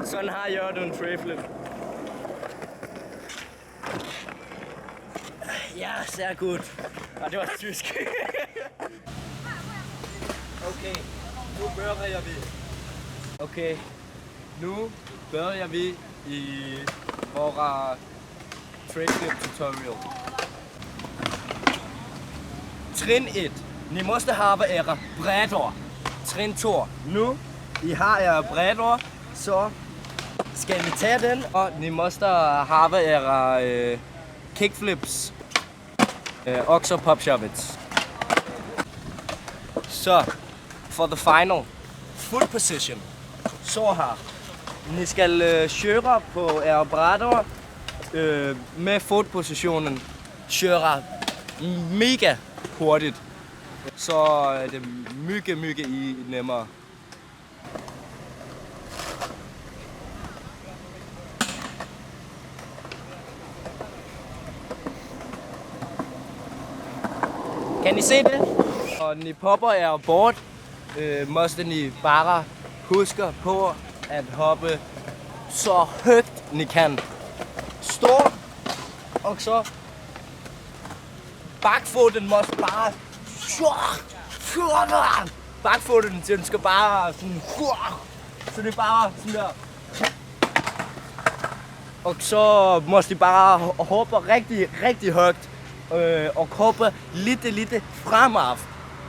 Sådan har jeg jo en trayflip. Ja, sehr gut. Og det var tysk. Okay, nu börjar vi. Okay, nu börjar vi i våra trayflip tutorial. Trin 1. Ni måste ha era brädor. Trin 2. Nu I har era brädor, så ska ni ta den och ni måste ha era kickflips. Också popshovets. Så, for the final. Foot position. Så her. Ni skal køre på era brædder med fodpositionen. Køre mega hurtigt. Så er det mycket nemmere. Kan I se det? Og ni popper er bort, måste ni bare huske på at hoppe så højt ni kan. Stå, og så bakfoten måste bare bakfoten, den skal bare sådan, så det er bare sådan der. Og så måste I bare hoppe rigtig højt. Og hoppe lidt fremad,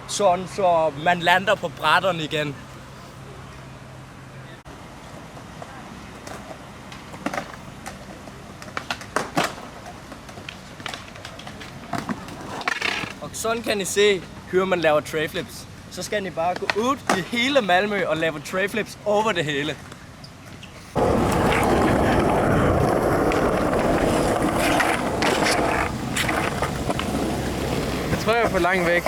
sådan så man lander på brætterne igen. Og sådan kan I se, hvordan man laver trayflips. Så skal I bare gå ud i hele Malmø og lave trayflips over det hele. Jeg tror, jeg er for langt væk.